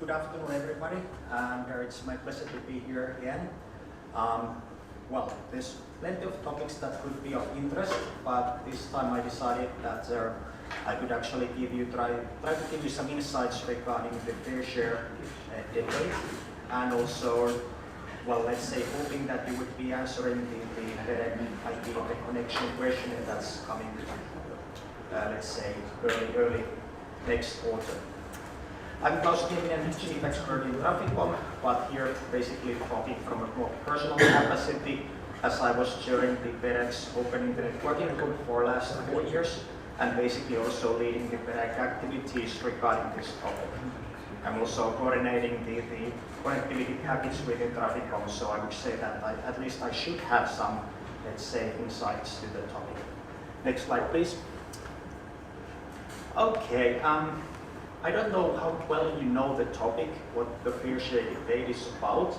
Good afternoon, everybody, and it's my pleasure to be here again. Well, there's plenty of topics that could be of interest, but this time I decided that I could actually try to give you some insights regarding the fair share debate, and also, well, let's say, hoping that you would be answering the idea of the connection question that's coming, let's say, early next autumn. I'm Klaus Kimminen, Chief Expert in Traficom, but here basically talking from a more personal capacity, as I was chairing the BEREC's Open Internet Working Group for last 4 years, and basically also leading the BEREC activities regarding this topic. I'm also coordinating the connectivity package within Traficom, so I would say that at least I should have some, let's say, insights to the topic. Next slide, please. Okay. I don't know how well you know the topic, what the fair share debate is about.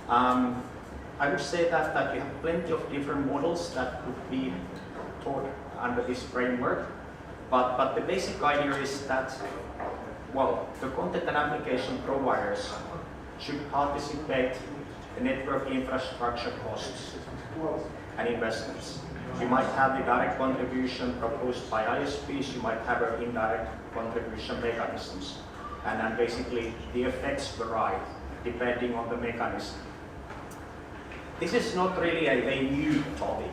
I would say that you have plenty of different models that could be taught under this framework, but the basic idea is that, well, the content and application providers should participate in network infrastructure costs and investments. You might have the direct contribution proposed by ISPs, you might have an indirect contribution mechanisms. And then basically the effects vary depending on the mechanism. This is not really a new topic.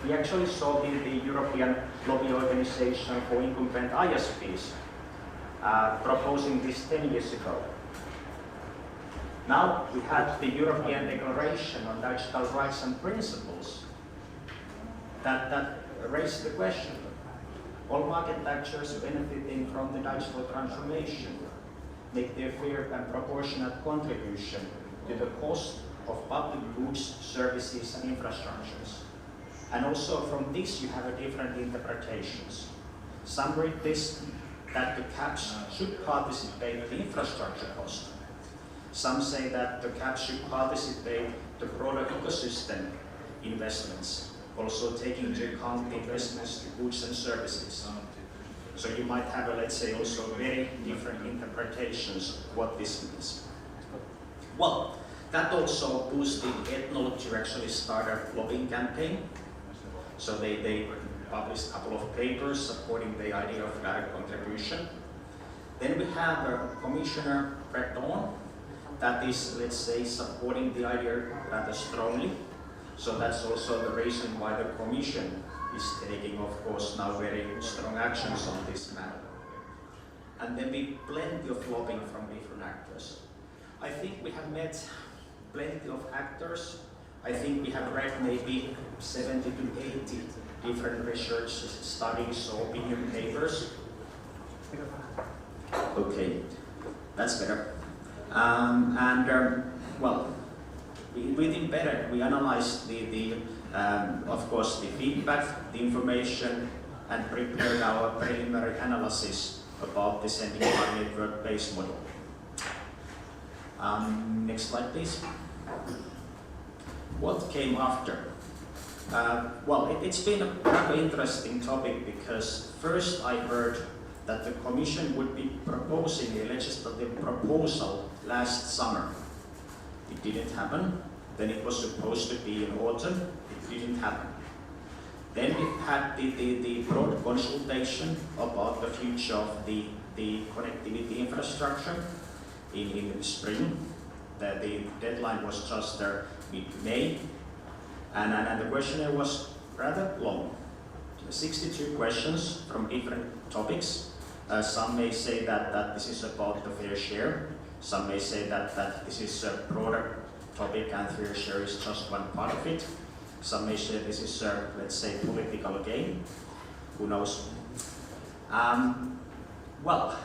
We actually saw the European lobby organization for incumbent ISPs proposing this 10 years ago. Now we had the European Declaration on Digital Rights and Principles that raised the question: all market actors benefiting from the digital transformation make their fair and proportionate contribution to the cost of public goods, services and infrastructures. And also from this you have different interpretations. Some read this that the caps should participate in the infrastructure cost. Some say that the caps should participate the broader ecosystem investments, also taking into account investments to goods and services. So you might have, let's say, also very different interpretations of what this means. Well, that also boosted Ethno to actually start a lobbying campaign. So they published a couple of papers supporting the idea of direct contribution. Then we have Commissioner Breton that is, let's say, supporting the idea rather strongly. So that's also the reason why the Commission is taking, of course, now very strong actions on this matter. And then we plenty of lobbying from different actors. I think we have met plenty of actors. I think we have read maybe 70 to 80 different research studies or opinion papers. Okay, that's better. Well, within BEREC, we analyzed of course, the feedback, the information, and prepared our preliminary analysis about the sending by network-based model. Next slide, please. What came after? Well, it's been a rather interesting topic because first I heard that the Commission would be proposing a legislative proposal last summer. It didn't happen. Then it was supposed to be in autumn. It didn't happen. Then we had the broad consultation about the future of the connectivity infrastructure in the spring. The deadline was just mid-May. And the questionnaire was rather long. 62 questions from different topics. Some may say that this is about the fair share. Some may say that this is a broader topic and fair share is just one part of it. Some may say this is let's say, political game. Who knows? Well,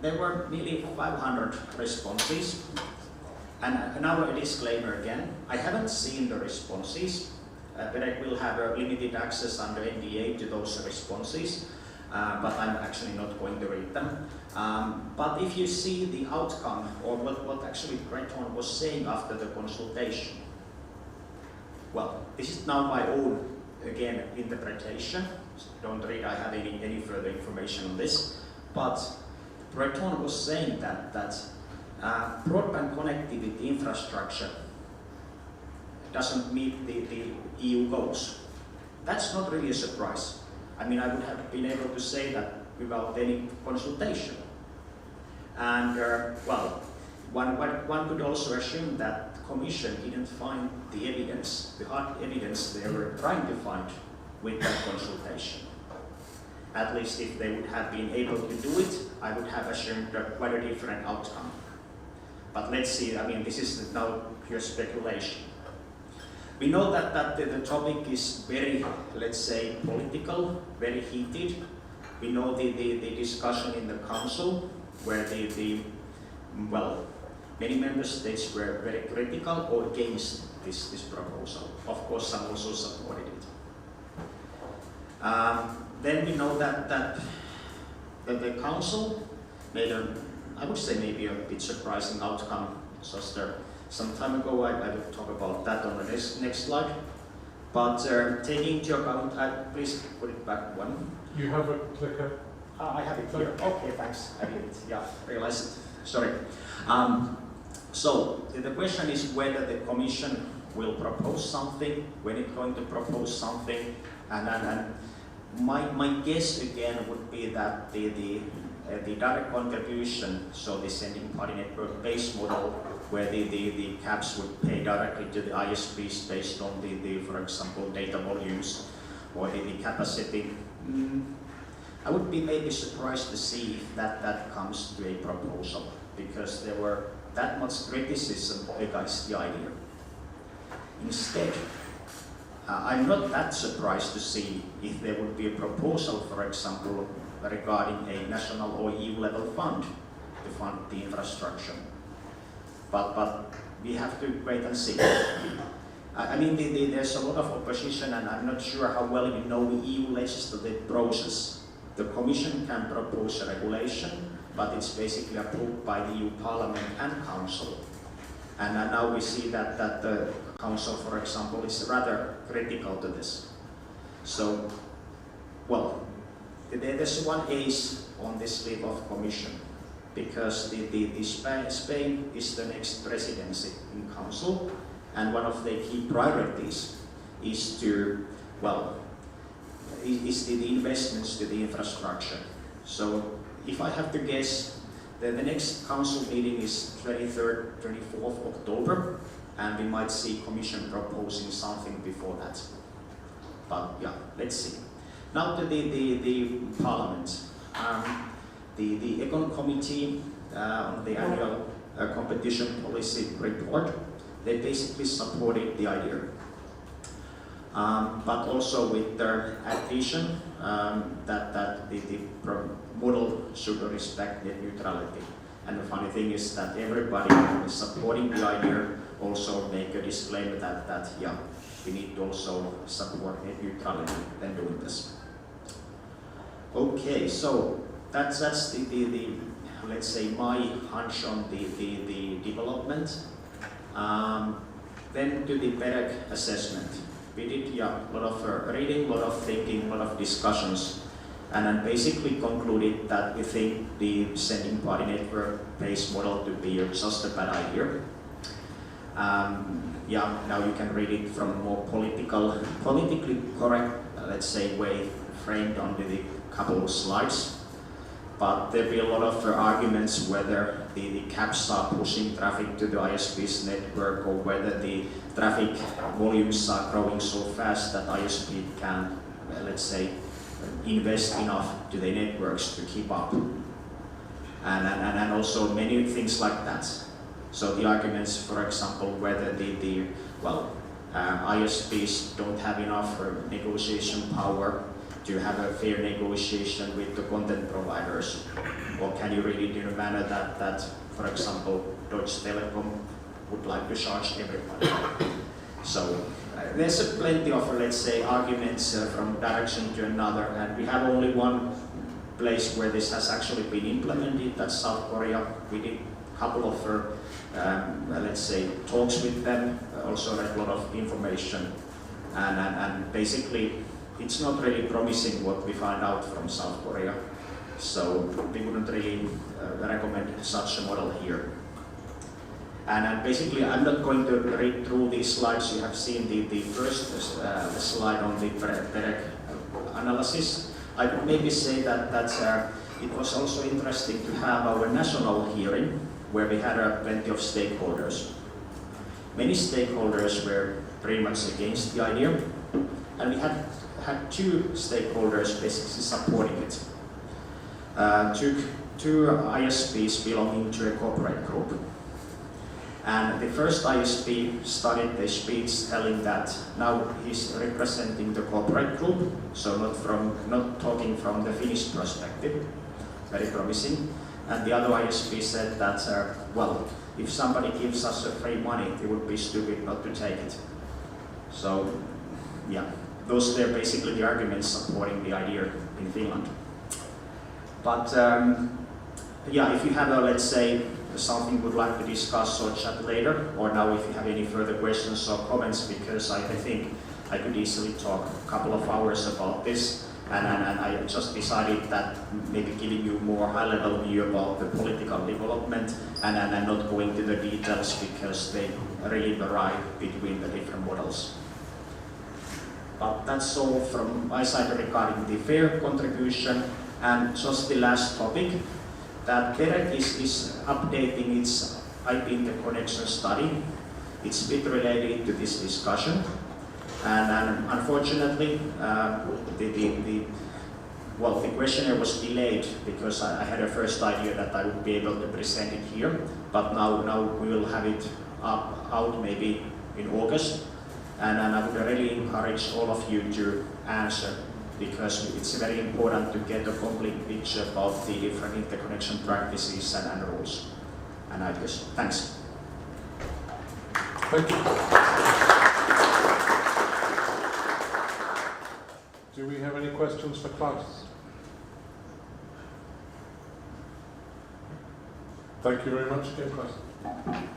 there were nearly 500 responses. And now a disclaimer again. I haven't seen the responses, but I will have a limited access under NDA to those responses. But I'm actually not going to read them. But if you see the outcome, or what actually Breton was saying after the consultation, well, this is now my own, again, interpretation. Don't read, I have any further information on this. But Breton was saying that broadband connectivity infrastructure doesn't meet the EU goals. That's not really a surprise. I mean, I would have been able to say that without any consultation. And well, one could also assume that the Commission didn't find the evidence, the hard evidence they were trying to find with that consultation. At least if they would have been able to do it, I would have assumed quite a different outcome. But let's see, I mean, this is now pure speculation. We know that the topic is very, let's say, political, very heated. We know the discussion in the Council, where well, many member states were very critical or against this proposal. Of course, some also supported it. Then we know that the Council made I would say maybe a bit surprising outcome. Just some time ago, I will talk about that on the next slide. But taking into account, please put it back one. You have a clicker. I have it here. Okay, thanks. I didn't, realize it. Sorry. So the question is whether the Commission will propose something, when it's going to propose something, and my guess again would be that the direct contribution, so the sending party network based model, where the caps would pay directly to the ISPs based on for example, data volumes or the capacity. I would be maybe surprised to see if that comes to a proposal, because there were that much criticism against the idea. Instead, I'm not that surprised to see if there would be a proposal, for example, regarding a national or EU level fund to fund the infrastructure. But we have to wait and see. I mean, there's a lot of opposition, and I'm not sure how well you know the EU legislative process. The Commission can propose a regulation, but it's basically approved by the EU Parliament and Council. And now we see that the Council, for example, is rather critical to this. So, well, there's one ace on this sleeve of Commission, because Spain is the next presidency in Council, and one of the key priorities is to, well, is the investments to the infrastructure. So if I have to guess, the next Council meeting is 23rd, 24th October, and we might see Commission proposing something before that. But yeah, let's see. Now to the Parliament. The Econ Committee on the annual competition policy report, they basically supported the idea. But also with their addition that the model should respect net neutrality. And the funny thing is that everybody who is supporting the idea also make a disclaimer that yeah, we need to also support net neutrality when doing this. Okay, so that's the let's say my hunch on the development. Then to the BEREC assessment. We did a lot of reading, a lot of thinking, a lot of discussions, and then basically concluded that we think the sending party network-based model to be just a bad idea. Yeah, now you can read it from a more politically correct, let's say, way framed onto the couple of slides. But there'll be a lot of arguments whether the caps are pushing traffic to the ISP's network, or whether the traffic volumes are growing so fast that ISP can, let's say, invest enough to the networks to keep up. And also many things like that. So the arguments, for example, whether ISPs don't have enough negotiation power to have a fair negotiation with the content providers, or can you really do in a manner that for example, Deutsche Telekom would like to charge everybody. So there's plenty of, let's say, arguments from direction to another, and we have only one place where this has actually been implemented, that's South Korea. We did a couple of, let's say, talks with them, also read a lot of information, and basically it's not really promising what we find out from South Korea. So we wouldn't really recommend such a model here. And basically, I'm not going to read through these slides. You have seen the first slide on the BEREC analysis. I would maybe say that it was also interesting to have our national hearing, where we had plenty of stakeholders. Many stakeholders were pretty much against the idea, and we had two stakeholders basically supporting it. Two ISPs belonging to a corporate group. And the first ISP started the speech telling that now he's representing the corporate group, so not talking from the Finnish perspective, very promising. And the other ISP said that, well, if somebody gives us free money, it would be stupid not to take it. So, yeah, those were basically the arguments supporting the idea in Finland. But, yeah, if you have, let's say, something you would like to discuss or chat later, or now if you have any further questions or comments, because I think I could easily talk a couple of hours about this, and I just decided that maybe giving you more high-level view about the political development, and not going to the details because they really vary between the different models. But that's all from my side regarding the fair contribution, and just the last topic, that BEREC is updating its IP interconnection study. It's a bit related to this discussion, and unfortunately, the questionnaire was delayed because I had a first idea that I would be able to present it here, but now we will have it out maybe in August, and I would really encourage all of you to answer, because it's very important to get a complete picture about the different interconnection practices and rules and ideas. Thanks. Thank you. Do we have any questions for Klaus? Thank you very much again, Klaus.